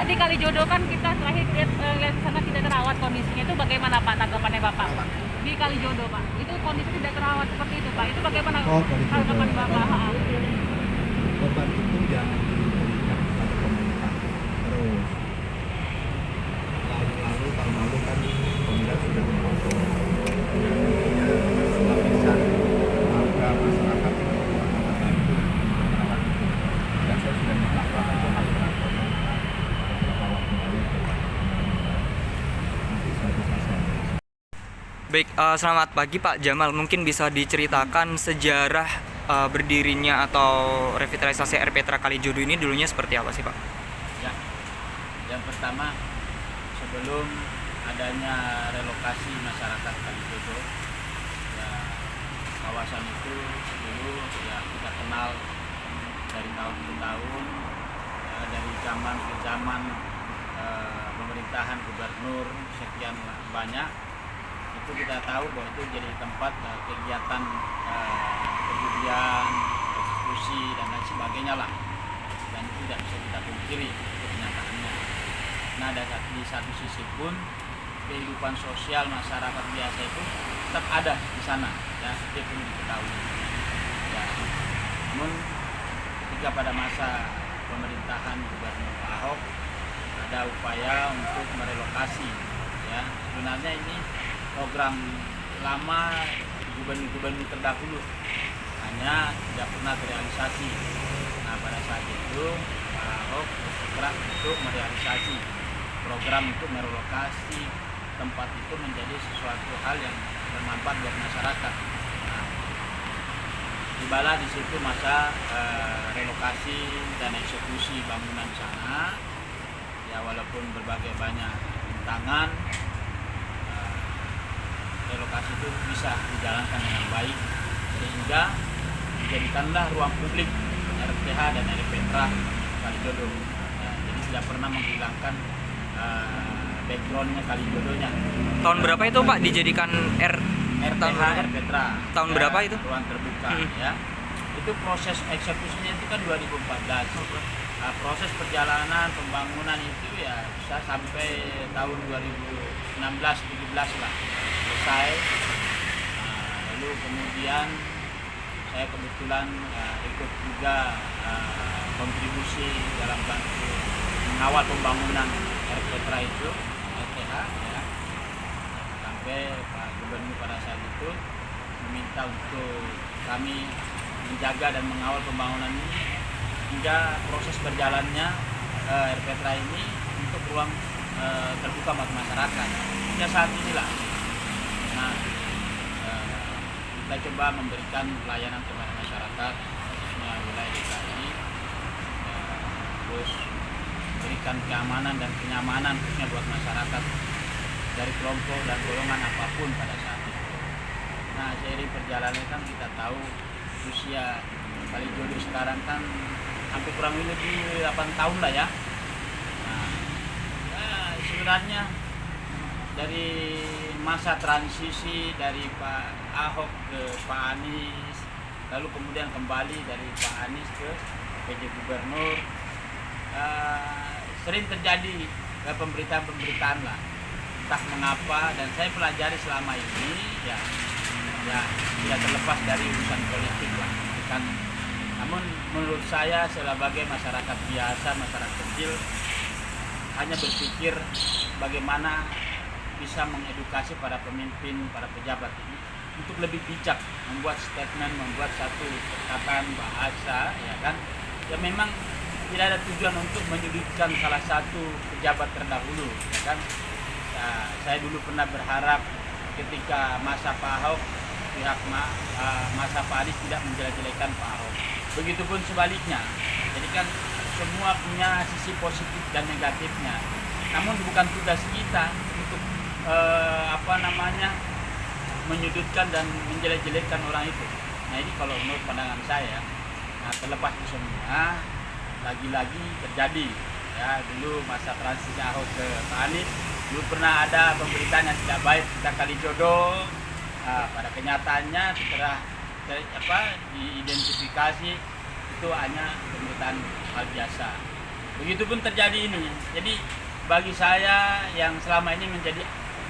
di Kalijodo kan kita terakhir lihat sana tidak terawat kondisinya, itu bagaimana Pak tanggapannya Bapak? Di Kalijodo Pak, itu kondisi tidak terawat seperti itu Pak, itu bagaimana tanggapan Bapak? Korban itu jangan diberikan kepada pemerintah. Terus lalu tahun lalu kan pemerintah sudah memotong lapisan warga masyarakat yang kurang membantu merawat itu. Dan saya sudah minta Pak koordinatornya beberapa waktu lalu ke Pak. Nanti suatu saat saya Baik, selamat pagi Pak Jamal. Mungkin bisa diceritakan sejarah berdirinya atau revitalisasi Air Petra Kalijodo ini dulunya seperti apa sih Pak? Ya, yang pertama sebelum adanya relokasi masyarakat Kalijodo, ya kawasan itu dulu ya kita kenal dari tahun ke tahun, ya, dari zaman ke zaman pemerintahan gubernur sekian banyak. Itu kita tahu bahwa itu jadi tempat kegiatan perjudian, prostitusi dan lain sebagainya lah, dan itu tidak bisa kita pungkiri itu kenyataannya. Nah, di satu sisi pun kehidupan sosial masyarakat biasa itu tetap ada di sana, ya itu perlu diketahui. Ya, namun ketika pada masa pemerintahan Gubernur Ahok ada upaya untuk merelokasi, ya sebenarnya ini program lama gubernur-gubernur terdahulu hanya tidak pernah terrealisasi. Nah, pada saat itu Pak Ahok bergerak untuk merealisasi program untuk merelokasi tempat itu menjadi sesuatu hal yang bermanfaat buat masyarakat. Nah, tibalah di situ masa relokasi dan eksekusi bangunan sana. Ya, walaupun berbagai banyak rintangan, relokasi itu bisa dijalankan dengan baik sehingga dijadikanlah ruang publik RPH dan Air Petra Kalijodo. Ya, jadi tidak pernah menghilangkan backgroundnya Kalijodonya. Tahun berapa itu Pak dijadikan RPH Air Petra. Tahun ya, berapa itu? Ruang terbuka. Ya. Itu proses eksekusinya itu kan 2014. Proses perjalanan pembangunan itu ya bisa sampai tahun 2016-17 lah selesai. Lalu kemudian saya kebetulan ikut juga kontribusi dalam bantu mengawal pembangunan Air Petra itu, RPH, ya. Sampai Pak Gubernur pada saat itu meminta untuk kami menjaga dan mengawal pembangunan ini hingga proses berjalannya Air Petra ini untuk ruang terbuka bagi masyarakat. Hingga saat inilah. Nah, kita coba memberikan pelayanan kepada masyarakat, khususnya wilayah DKI, terus berikan keamanan dan kenyamanan khususnya buat masyarakat dari kelompok dan golongan apapun pada saat itu. Nah, seiring perjalanan kan kita tahu usia Kalijodo sekarang kan hampir kurang lebih 8 tahun lah ya. Nah, ya sebenarnya dari masa transisi dari Pak Ahok ke Pak Anies, lalu kemudian kembali dari Pak Anies ke PJ Gubernur, sering terjadi pemberitaan-pemberitaan lah, entah mengapa, dan saya pelajari selama ini ya tidak terlepas dari urusan politik lah, kan. Namun menurut saya sebagai masyarakat biasa, masyarakat kecil, hanya berpikir bagaimana bisa mengedukasi para pemimpin, para pejabat ini untuk lebih bijak membuat statement, membuat satu perkataan bahasa, ya kan, yang memang tidak ada tujuan untuk menyudutkan salah satu pejabat terdahulu, ya kan. Nah, saya dulu pernah berharap ketika masa Pak Ahok, pihak masa Pak Anies tidak menjelek-jelekan Pak Ahok. Begitupun sebaliknya. Jadi kan semua punya sisi positif dan negatifnya. Namun bukan tugas kita untuk menyudutkan dan menjelek-jelekkan orang itu. Nah, ini kalau menurut pandangan saya, nah, terlepas itu semua, lagi-lagi terjadi. Ya, dulu masa transisi Ahok ke Pak Anies, dulu pernah ada pemberitaan yang tidak baik tentang Kalijodo. Pada kenyataannya setelah diidentifikasi itu hanya pemberitaan hal biasa. Begitupun terjadi ini. Jadi bagi saya yang selama ini menjadi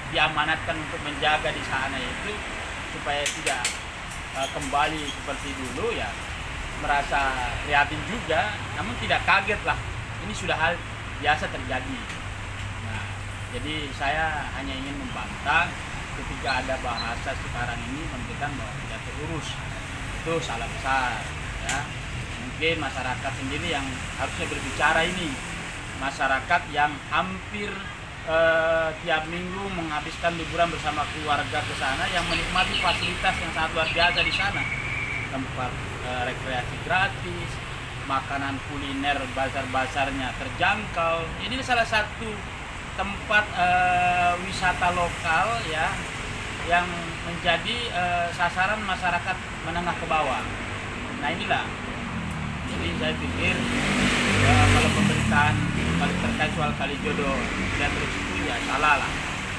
diamanatkan untuk menjaga di sana itu supaya tidak kembali seperti dulu, ya merasa prihatin juga, namun tidak kaget lah. Ini sudah hal biasa terjadi. Nah, jadi saya hanya ingin membantah ketika ada bahasa sekarang ini memberikan bahwa tidak terurus, itu salah besar ya. Mungkin masyarakat sendiri yang harusnya berbicara ini, masyarakat yang hampir tiap minggu menghabiskan liburan bersama keluarga ke sana, yang menikmati fasilitas yang sangat luar biasa di sana, tempat rekreasi gratis, makanan kuliner bazar-bazarnya terjangkau. Ini salah satu tempat wisata lokal ya yang menjadi sasaran masyarakat menengah ke bawah. Nah inilah, jadi saya pikir kalau pemerintahan terkait soal Kalijodo tidak terus itu ya salah lah.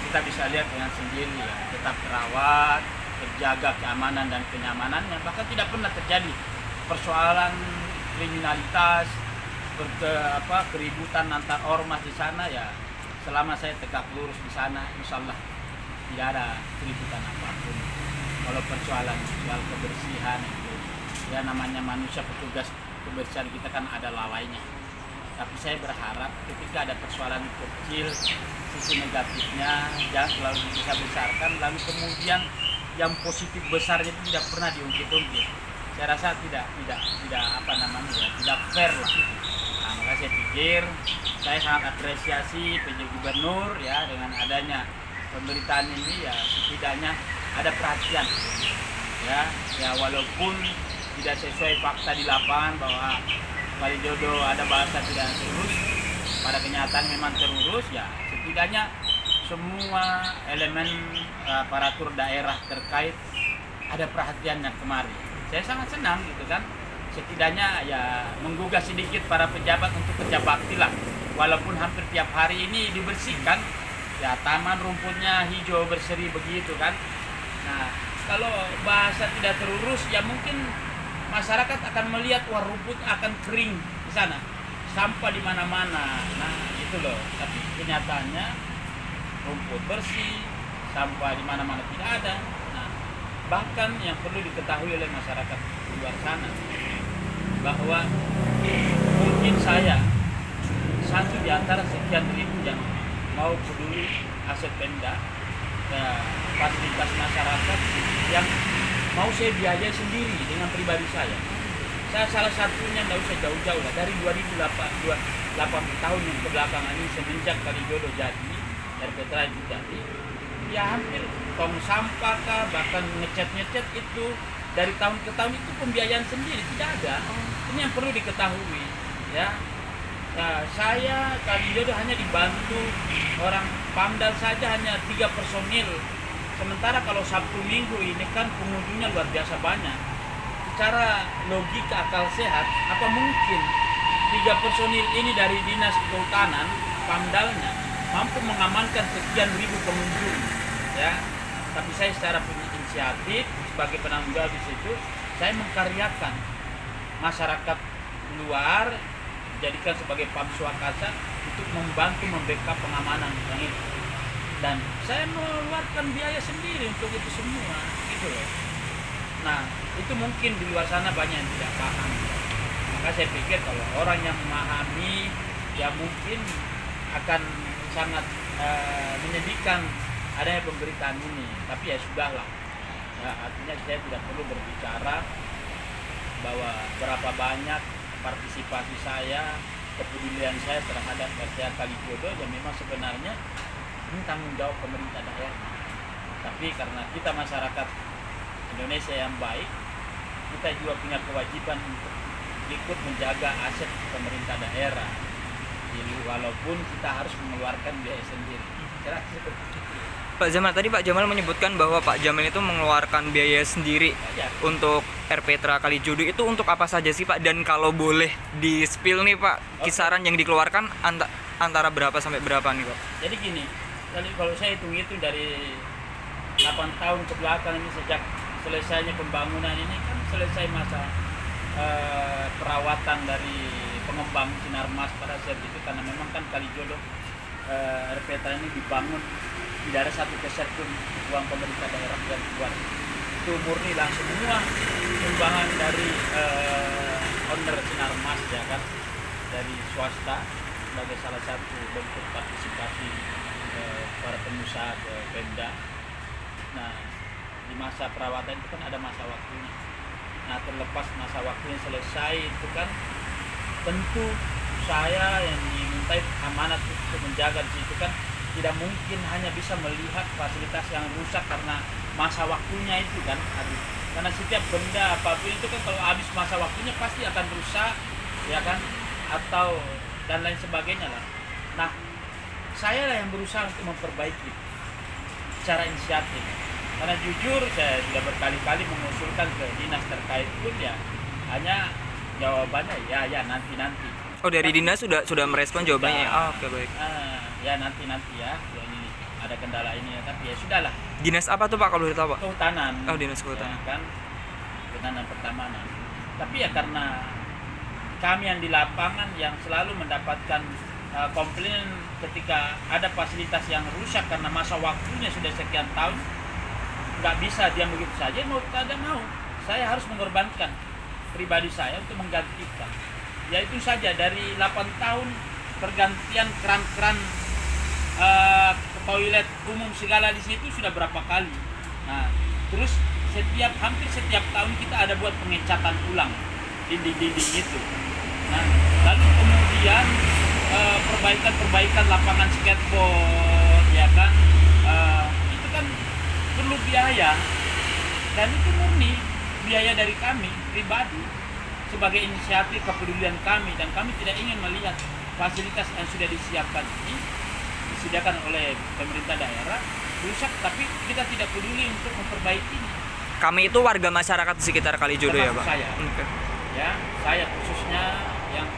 Kita bisa lihat dengan sendiri ya, tetap terawat, terjaga keamanan dan kenyamanannya, bahkan tidak pernah terjadi persoalan kriminalitas, keributan antar ormas di sana ya. Selama saya tegak lurus di sana, insya Allah tidak ada keributan apapun. Kalau persoalan soal kebersihan itu, ya namanya manusia, petugas kebersihan kita kan ada lalainya. Tapi saya berharap ketika ada persoalan kecil, sisi negatifnya jangan selalu bisa besarkan, lalu kemudian yang positif besarnya itu tidak pernah diungkit-ungkit. Saya rasa tidak fair lah. Nah, maka saya pikir saya sangat apresiasi PJ Gubernur ya dengan adanya pemberitaan ini, ya setidaknya ada perhatian ya walaupun tidak sesuai fakta di lapangan bahwa Kalijodo ada bahasa tidak terurus, pada kenyataan memang terurus, ya setidaknya semua elemen aparatur daerah terkait ada perhatiannya kemari. Saya sangat senang gitu kan, setidaknya ya menggugah sedikit para pejabat untuk kerja bakti lah, walaupun hampir tiap hari ini dibersihkan ya, taman rumputnya hijau berseri begitu kan. Nah kalau bahasa tidak terurus ya mungkin masyarakat akan melihat wah rumput akan kering di sana, sampah di mana-mana. Nah itu loh, tapi kenyataannya rumput bersih, sampah di mana-mana tidak ada. Nah bahkan yang perlu diketahui oleh masyarakat di luar sana bahwa mungkin saya satu di antara sekian ribu yang mau peduli aset Pemda, fasilitas masyarakat yang mau saya biayai sendiri dengan pribadi saya. Saya salah satunya, tidak usah jauh-jauh lah, dari 2008 tahun yang kebelakangan ini semenjak Kalijodo jadi, RPTRA itu jadi, ya hampir tong sampah kah, bahkan ngecat itu dari tahun ke tahun itu pembiayaan sendiri tidak ada. Ini yang perlu diketahui ya. Nah, saya Kalijodo hanya dibantu orang Pamdal saja hanya 3 personil. Sementara kalau Sabtu Minggu ini kan pengunjungnya luar biasa banyak. Secara logika akal sehat, apa mungkin 3 personil ini dari Dinas Kehutanan Pamdalnya mampu mengamankan sekian ribu pengunjung ya. Tapi saya secara punya inisiatif sebagai penanggung jawab di situ, saya mengkaryakan masyarakat luar, jadikan sebagai pamswakasa untuk membantu membackup pengamanan yang itu. Dan saya mengeluarkan biaya sendiri untuk itu semua, gitu loh. Nah, itu mungkin di luar sana banyak yang tidak paham. Maka saya pikir kalau orang yang memahami, ya mungkin akan sangat menyedihkan adanya pemberitaan ini. Tapi ya sudahlah. Ya, artinya saya tidak perlu berbicara bahwa berapa banyak partisipasi saya, kepedulian saya terhadap RTA Kalijodo, yang memang sebenarnya ini tanggung jawab pemerintah daerah. Tapi karena kita masyarakat Indonesia yang baik, kita juga punya kewajiban untuk ikut menjaga aset pemerintah daerah. Jadi walaupun kita harus mengeluarkan biaya sendiri. Kira seperti itu. Pak Jamal, tadi Pak Jamal menyebutkan bahwa Pak Jamal itu mengeluarkan biaya sendiri untuk RPTRA Kalijodo. Itu untuk apa saja sih Pak? Dan kalau boleh di-spill nih Pak, kisaran yang dikeluarkan antara berapa sampai berapa nih Pak? Jadi gini, kalau saya hitung itu dari 8 tahun ke belakang ini, sejak selesainya pembangunan ini kan selesai masa perawatan dari pengembang Sinarmas pada saat itu, karena memang kan Kalijodo RPTA ini dibangun tidak ada satu peser pun uang pemerintah daerah yang buat, itu murni langsung semua sumbangan dari owner Sinarmas ya kan, dari swasta sebagai salah satu bentuk partisipasi para pengusaha ke Pemda. Nah, di masa perawatan itu kan ada masa waktunya. Nah, terlepas masa waktunya selesai itu kan tentu saya yang dimintai amanat untuk menjaga di situ kan tidak mungkin hanya bisa melihat fasilitas yang rusak karena masa waktunya itu kan habis. Karena setiap benda apapun itu kan kalau habis masa waktunya pasti akan rusak ya kan, atau dan lain sebagainya lah. Nah, saya lah yang berusaha untuk memperbaiki secara inisiatif. Karena jujur saya sudah berkali-kali mengusulkan ke dinas terkait pun ya hanya jawabannya ya nanti. Oh, dari dinas sudah merespon jawabannya. Oke, baik. Ya nanti ya ini ada kendala ini ya, tapi ya sudahlah. Dinas apa tuh Pak kalau boleh tahu Pak? Kehutanan. Oh, dinas kehutanan. Ya, kan kehutanan pertamanan. Tapi ya karena kami yang di lapangan yang selalu mendapatkan komplain ketika ada fasilitas yang rusak karena masa waktunya sudah sekian tahun, nggak bisa diam begitu saja, mau tidak mau saya harus mengorbankan pribadi saya untuk menggantikan. Ya itu saja, dari 8 tahun pergantian keran-keran toilet umum segala di situ sudah berapa kali. Nah, terus hampir setiap tahun kita ada buat pengecatan ulang dinding-dinding itu. Nah, lalu kemudian perbaikan lapangan skateboard ya kan, itu kan perlu biaya, dan itu murni biaya dari kami pribadi sebagai inisiatif kepedulian kami, dan kami tidak ingin melihat fasilitas yang sudah disiapkan ini disediakan oleh pemerintah daerah rusak tapi kita tidak peduli untuk memperbaikinya. Kami itu warga masyarakat di sekitar Kalijodo ya Pak? Saya. Okay. Ya, saya khususnya yang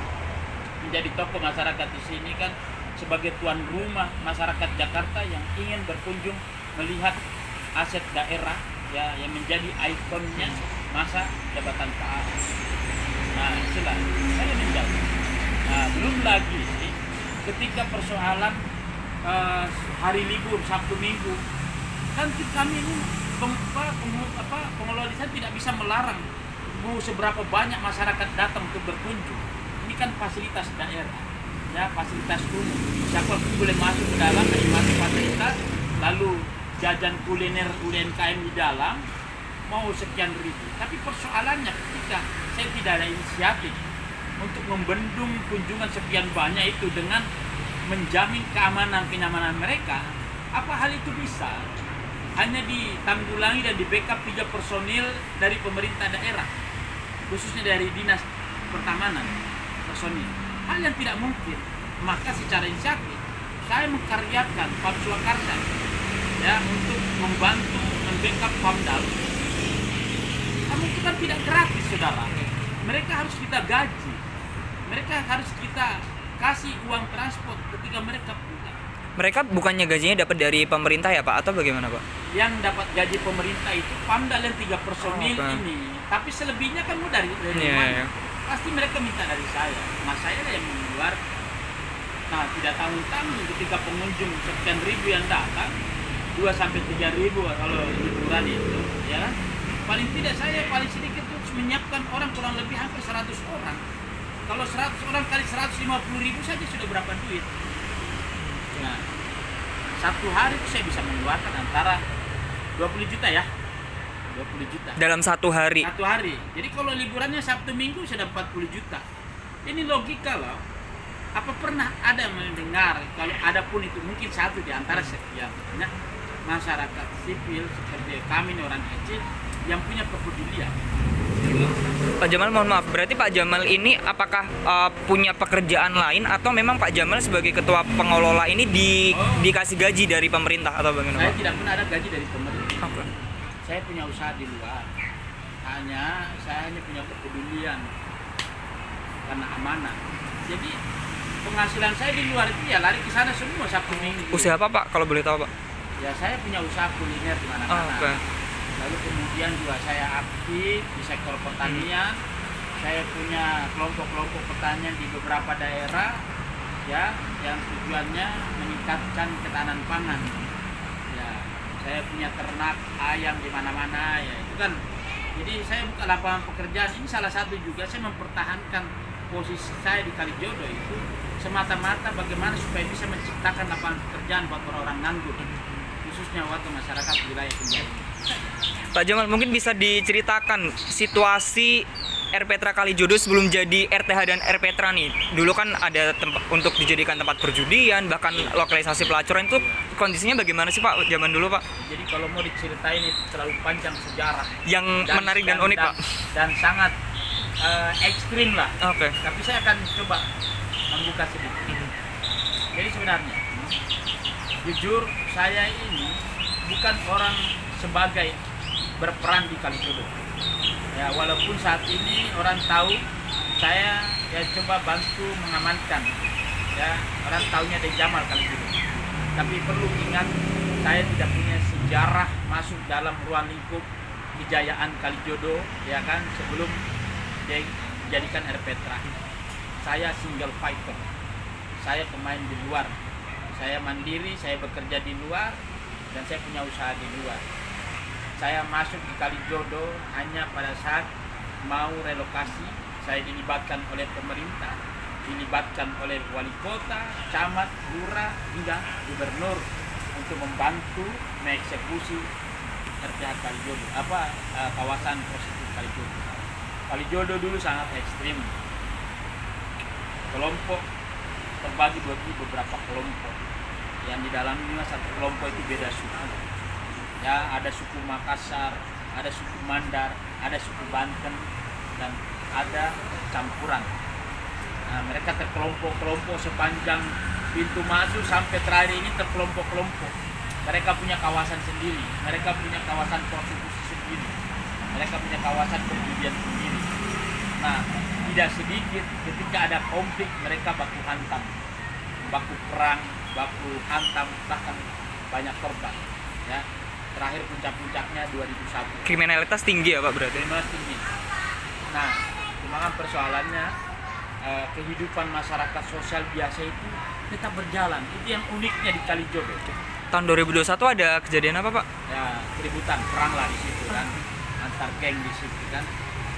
menjadi tokoh masyarakat di sini kan sebagai tuan rumah masyarakat Jakarta yang ingin berkunjung melihat aset daerah ya yang menjadi ikonnya masa jabatan Pak Ahok. Nah, itulah saya menjawab. Nah, belum lagi ketika persoalan hari libur Sabtu Minggu kan kami ini pengelola desa tidak bisa melarang mau seberapa banyak masyarakat datang untuk berkunjung. Ini kan fasilitas daerah, ya fasilitas umum. Siapa pun boleh masuk ke dalam menikmati fasilitas, lalu jajan kuliner UMKM di dalam mau sekian ribu. Tapi persoalannya ketika saya tidak ada inisiatif untuk membendung kunjungan sekian banyak itu dengan menjamin kenyamanan mereka, apa hal itu bisa? Hanya ditanggulangi dan di backup 3 personil dari pemerintah daerah, khususnya dari dinas pertamanan personil. Hal yang tidak mungkin. Maka secara inisiatif saya mengkaryakan Pam Swakarsa ya untuk membantu membackup Pamdal. Kamu itu kan tidak gratis saudara. Mereka harus kita gaji. Mereka harus kita kasih uang transport ketika mereka pulang. Mereka bukannya gajinya dapat dari pemerintah ya Pak, atau bagaimana Pak? Yang dapat gaji pemerintah itu Pamdal yang 3 personil ini. Tapi selebihnya kan mau dari mana? Yeah. Pasti mereka minta dari saya. Nah, saya lah yang mengeluar. Nah, tidak tanggung-tanggung ketika pengunjung sekian ribu yang datang, 2-3 ribu kalau liburan itu, ya. Paling tidak saya paling sedikit itu menyiapkan orang kurang lebih hampir 100 orang. Kalau 100 orang kali 150 ribu saja sudah berapa duit? Nah, satu hari itu saya bisa mengeluarkan antara 20 juta ya. 20 juta. Dalam satu hari? Satu hari. Jadi kalau liburannya Sabtu Minggu sudah 40 juta. Ini logika loh. Apa pernah ada mendengar kalau ada pun itu mungkin satu di antara sekian banyak masyarakat sipil seperti kami nih orang kecil yang punya kepedulian. Pak Jamal, mohon maaf, berarti Pak Jamal ini apakah punya pekerjaan lain atau memang Pak Jamal sebagai ketua pengelola ini dikasih gaji dari pemerintah atau bagaimana? Saya tidak pernah ada gaji dari pemerintah. Okay. Saya punya usaha di luar. Saya hanya punya kepedulian karena amanah. Jadi penghasilan saya di luar itu ya lari ke sana semua Sabtu Minggu. Usaha apa Pak kalau boleh tahu Pak? Ya saya punya usaha kuliner di mana-mana. Okay. Lalu kemudian juga saya aktif di sektor pertanian, saya punya kelompok-kelompok pertanian di beberapa daerah ya yang tujuannya meningkatkan ketahanan pangan. Ya, saya punya ternak ayam di mana-mana ya itu kan. Jadi saya buka lapangan pekerjaan ini salah satu juga saya mempertahankan posisi saya di Kalijodo itu semata-mata bagaimana supaya bisa menciptakan lapangan pekerjaan buat orang-orang nganggur khususnya warga masyarakat wilayah Kenjaring. Pak Jamal, mungkin bisa diceritakan situasi RPtra Kalijodo sebelum jadi RTH dan RPtra nih. Dulu kan ada tempat untuk dijadikan tempat perjudian, bahkan lokalisasi pelacuran itu kondisinya bagaimana sih Pak zaman dulu Pak? Jadi kalau mau diceritain itu terlalu panjang sejarah. Yang menarik dan unik Pak. Dan sangat ekstrim lah. Oke. Tapi saya akan coba membuka sedikit. Jadi sebenarnya, jujur saya ini bukan orang sebagai berperan di Kalijodo. Ya walaupun saat ini orang tahu saya ya coba bantu mengamankan. Ya orang tahunya dari Jamal Kalijodo. Tapi perlu ingat saya tidak punya sejarah masuk dalam ruang lingkup kejayaan Kalijodo ya kan sebelum dijadikan RPtra. Saya single fighter. Saya pemain di luar. Saya mandiri, saya bekerja di luar dan saya punya usaha di luar. Saya masuk di Kalijodo hanya pada saat mau relokasi. Saya dilibatkan oleh pemerintah, dilibatkan oleh wali kota, camat, lurah, hingga gubernur untuk membantu mengeksekusi RPH Kalijodo, kawasan prostitusi Kalijodo. Kalijodo dulu sangat ekstrim. Kelompok terbagi bagi beberapa kelompok. Yang di dalamnya satu kelompok itu beda suku. Ya, ada suku Makassar, ada suku Mandar, ada suku Banten, dan ada campuran. Nah, mereka terkelompok-kelompok sepanjang pintu masuk sampai terakhir ini terkelompok-kelompok. Mereka punya kawasan sendiri, mereka punya kawasan prostitusi sendiri, mereka punya kawasan perjudian sendiri. Nah, tidak sedikit ketika ada konflik mereka baku hantam, baku perang, baku hantam, bahkan banyak korban. Ya. Terakhir puncak-puncaknya 2001. Kriminalitas tinggi ya Pak berarti? Kriminalitas tinggi. Nah, cuma persoalannya kehidupan masyarakat sosial biasa itu tetap berjalan. Itu yang uniknya di Kalijodo. Tahun 2021 ada kejadian apa Pak? Ya, keributan, perang lah di situ kan, antar geng di situ kan,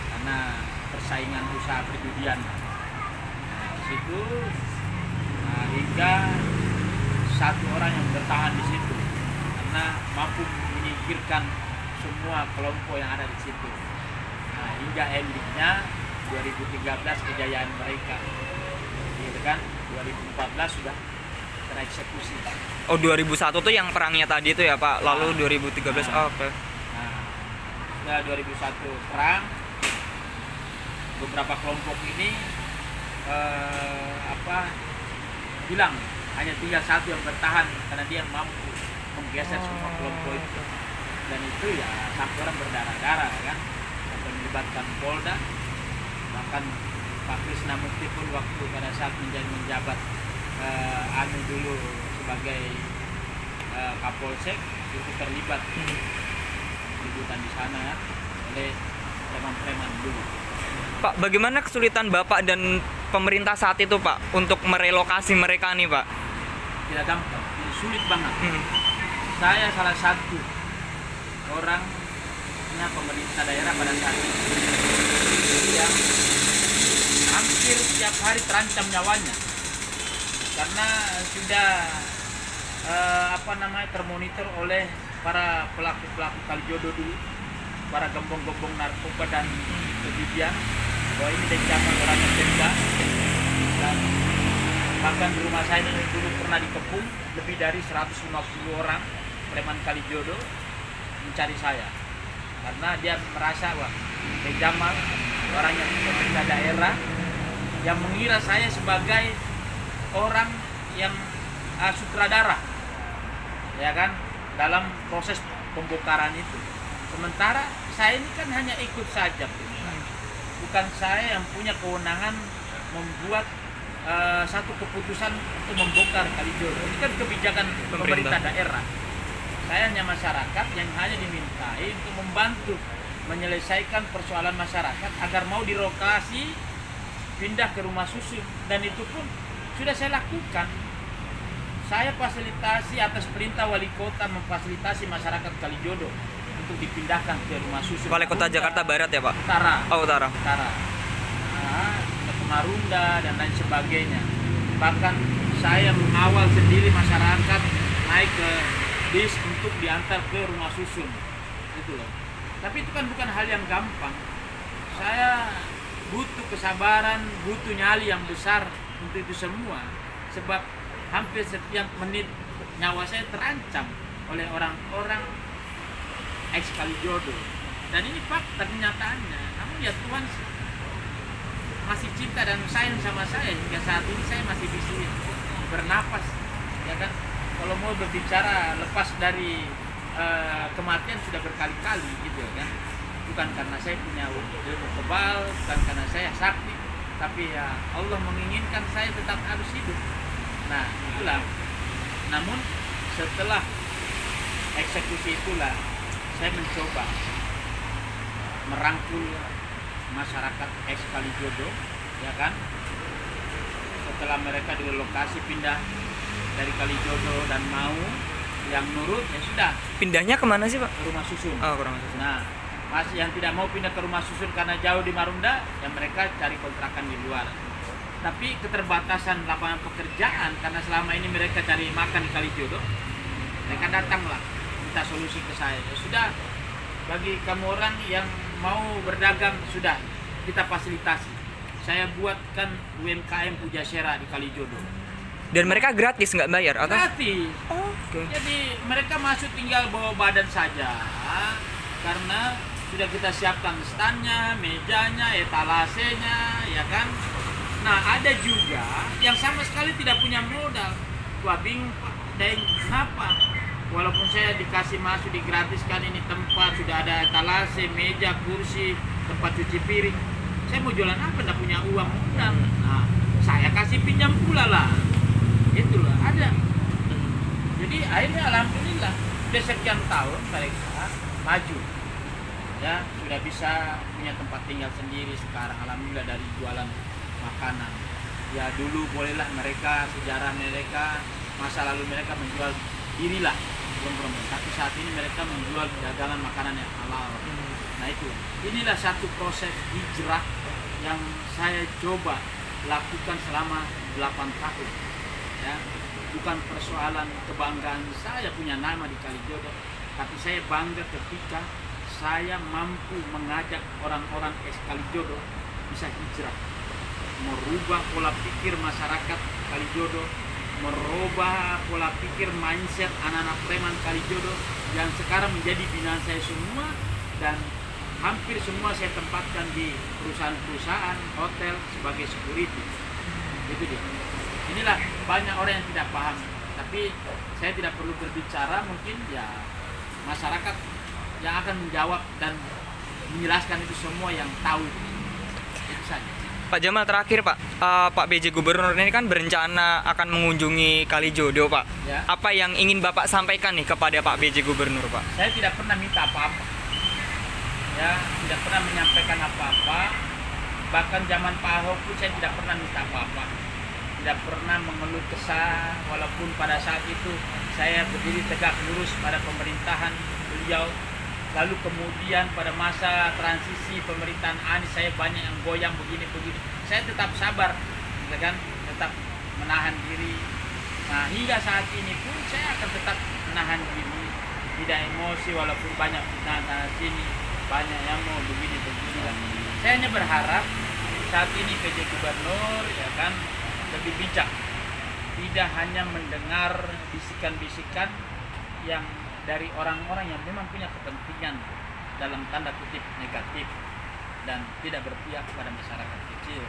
karena persaingan usaha perjudian. Nah, di situ hingga satu orang yang bertahan di situ karena mampu menyingkirkan semua kelompok yang ada di situ. Nah, hingga endingnya 2013 kejayaan mereka, gitu kan? 2014 sudah tereksekusi. Oh 2001 tuh yang perangnya tadi itu ya Pak, lalu 2013 oke. Nah, 2001 perang, beberapa kelompok ini bilang hanya tinggal satu yang bertahan karena dia mampu menggeser semua kelompok itu, dan itu ya sampai orang berdarah-darah kan, sampai melibatkan Polda, bahkan Pak Krisna Mukti pun waktu pada saat menjabat dulu sebagai Kapolsek itu terlibat keributan di sana ya, oleh preman-preman dulu. Pak, bagaimana kesulitan Bapak dan pemerintah saat itu Pak untuk merelokasi mereka nih Pak? Tidak gampang, ini sulit banget. Saya salah satu orangnya pemerintah daerah pada saat itu yang hampir setiap hari terancam nyawanya karena sudah termonitor oleh para pelaku-pelaku Kalijodo dulu, para gembong-gembong narkoba dan perjudian, bahwa ini dari zaman orang yang cerdas. Dan bahkan di rumah saya ini dulu pernah dikepung lebih dari 150 orang preman Kalijodo mencari saya karena dia merasa bahwa Dek Jamal orang yang pemerintah daerah yang mengira saya sebagai orang yang sutradara ya kan dalam proses pembongkaran itu, sementara saya ini kan hanya ikut saja, bukan saya yang punya kewenangan membuat satu keputusan untuk membongkar Kalijodo. Ini kan kebijakan pemerintah daerah. Saya hanya masyarakat yang hanya dimintai untuk membantu menyelesaikan persoalan masyarakat agar mau direlokasi pindah ke rumah susun, dan itu pun sudah saya lakukan. Saya fasilitasi atas perintah wali kota, memfasilitasi masyarakat Kalijodo untuk dipindahkan ke rumah susun. Wali kota Marunda, Jakarta Barat ya Pak? Utara. Oh utara. Utara. Nah, ke Marunda dan lain sebagainya. Bahkan saya mengawal sendiri masyarakat naik ke bis untuk diantar ke rumah susun. Gitu loh. Tapi itu kan bukan hal yang gampang. Saya butuh kesabaran, butuh nyali yang besar untuk itu semua. Sebab hampir setiap menit nyawa saya terancam oleh orang-orang ex Kalijodo. Dan ini fakta kenyataannya. Namun ya Tuhan masih cinta dan sayang sama saya hingga saat ini saya masih bisa bernapas. Ya kan? Kalau mau berbicara lepas dari kematian sudah berkali-kali gitu kan. Bukan karena saya punya ilmu kebal, bukan karena saya sakti, tapi ya Allah menginginkan saya tetap harus hidup. Nah itulah. Namun setelah eksekusi itulah saya mencoba merangkul masyarakat ex Kalijodo, ya kan. Setelah mereka direlokasi pindah dari Kalijodo dan mau yang nurut, ya sudah. Pindahnya kemana sih Pak? Ke rumah susun. Oh kurang susun. Nah, masih yang tidak mau pindah ke rumah susun karena jauh di Marunda, ya mereka cari kontrakan di luar. Tapi keterbatasan lapangan pekerjaan karena selama ini mereka cari makan di Kalijodo, mereka datanglah minta solusi ke saya. Ya sudah, bagi kamu orang yang mau berdagang, sudah kita fasilitasi. Saya buatkan UMKM Pujasera di Kalijodo. Dan mereka gratis nggak bayar atau? Gratis. Oke. Jadi mereka masuk tinggal bawa badan saja, karena sudah kita siapkan standnya, mejanya, etalasenya, ya kan. Nah ada juga yang sama sekali tidak punya modal. Wah bingung Pak, dan kenapa? Walaupun saya dikasih masuk, digratiskan ini tempat, sudah ada etalase, meja, kursi, tempat cuci piring. Saya mau jualan apa? Tidak punya uang modal. Nah saya kasih pinjam pula lah. Itulah ada. Jadi akhirnya alhamdulillah sudah sekian tahun mereka maju. Ya, sudah bisa punya tempat tinggal sendiri sekarang alhamdulillah dari jualan makanan. Ya dulu bolehlah mereka, sejarah mereka, masa lalu mereka menjual diri lah, belum. Tapi saat ini mereka menjual dagangan makanan yang halal. Nah itu, inilah satu proses hijrah yang saya coba lakukan selama 8 tahun. Ya, bukan persoalan kebanggaan saya punya nama di Kalijodo, tapi saya bangga ketika saya mampu mengajak orang-orang ex Kalijodo bisa hijrah, merubah pola pikir masyarakat Kalijodo, merubah pola pikir mindset anak-anak preman Kalijodo yang sekarang menjadi binaan saya semua, dan hampir semua saya tempatkan di perusahaan-perusahaan, hotel sebagai security. Itu dia. Inilah banyak orang yang tidak paham, tapi saya tidak perlu berbicara, mungkin ya masyarakat yang akan menjawab dan menjelaskan itu semua yang tahu. Itu saja. Pak Jamal terakhir Pak, Pak BJ Gubernur ini kan berencana akan mengunjungi Kalijodo Pak. Ya. Apa yang ingin Bapak sampaikan nih kepada Pak BJ Gubernur Pak? Saya tidak pernah minta apa-apa. Ya, tidak pernah menyampaikan apa-apa. Bahkan zaman Pak Ahok pun saya tidak pernah minta apa-apa. Tidak pernah mengeluh kesah, walaupun pada saat itu saya berdiri tegak lurus pada pemerintahan beliau. Lalu kemudian pada masa transisi pemerintahan Anies saya banyak yang goyang begini-begini. Saya tetap sabar, gitu kan? Tetap menahan diri. Nah hingga saat ini pun saya akan tetap menahan diri, tidak emosi walaupun banyak fitnah sana sini, banyak yang mau begini-begini lah. Saya hanya berharap saat ini PJ Gubernur ya kan lebih bijak, tidak hanya mendengar bisikan-bisikan yang dari orang-orang yang memang punya kepentingan dalam tanda kutip negatif dan tidak berpihak kepada masyarakat kecil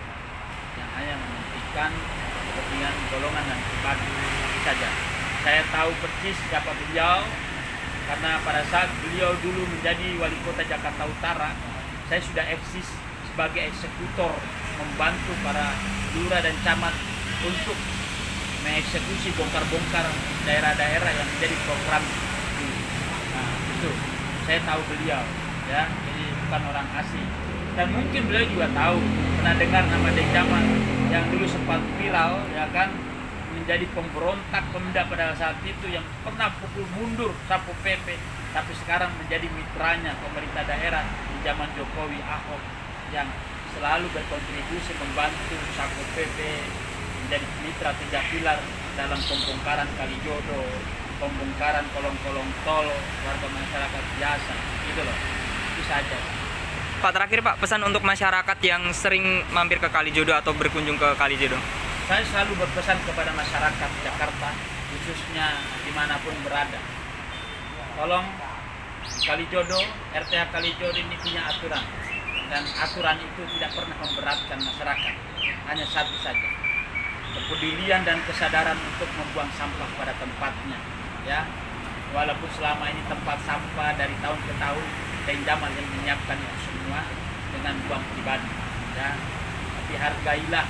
yang hanya mementingkan kepentingan golongan dan pribadi saja. Saya tahu persis siapa beliau karena pada saat beliau dulu menjadi wali kota Jakarta Utara, saya sudah eksis sebagai eksekutor membantu para lurah dan camat untuk mengeksekusi bongkar-bongkar daerah-daerah yang menjadi program. Nah, itu saya tahu beliau ya. Jadi bukan orang asing. Dan mungkin beliau juga tahu, pernah dengar nama Deng Jamal yang dulu sempat viral, ya kan, menjadi pemberontak Pemda pada saat itu yang pernah pukul mundur Sapo PP, tapi sekarang menjadi mitranya pemerintah daerah di zaman Jokowi Ahok yang selalu berkontribusi membantu Sapo PP menjadi mitra 3 pilar dalam pembongkaran Kalijodo, pembongkaran kolong-kolong tol warga masyarakat biasa, gitu loh. Itu saja. Pak, terakhir Pak, pesan untuk masyarakat yang sering mampir ke Kalijodo atau berkunjung ke Kalijodo. Saya selalu berpesan kepada masyarakat Jakarta, khususnya dimanapun berada. Tolong Kalijodo, RTH Kalijodo ini punya aturan, dan aturan itu tidak pernah memberatkan masyarakat. Hanya satu saja, kepedulian dan kesadaran untuk membuang sampah pada tempatnya. Ya, walaupun selama ini tempat sampah dari tahun ke tahun Deng Jamal yang menyiapkan itu semua dengan uang pribadi. Ya, tapi hargailah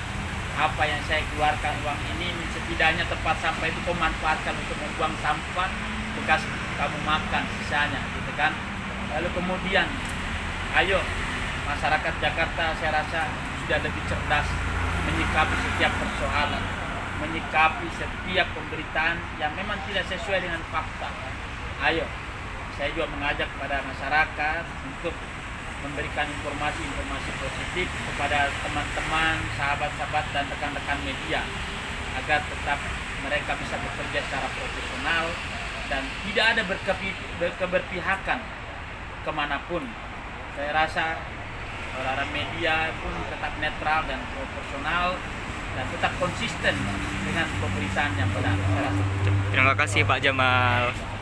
apa yang saya keluarkan uang ini, setidaknya tempat sampah itu kau manfaatkan untuk membuang sampah bekas kamu makan sisanya, gitu kan. Lalu kemudian, ayo masyarakat Jakarta, saya rasa sudah lebih cerdas menyikapi setiap persoalan, menyikapi setiap pemberitaan yang memang tidak sesuai dengan fakta. Ayo, saya juga mengajak kepada masyarakat untuk memberikan informasi-informasi positif kepada teman-teman, sahabat-sahabat dan rekan-rekan media agar tetap mereka bisa bekerja secara profesional dan tidak ada berkeberpihakan kemanapun. Saya rasa orang-orang media pun tetap netral dan profesional dan tetap konsisten dengan pemberitaan yang benar. Saya rasa. Terima kasih Pak Jamal.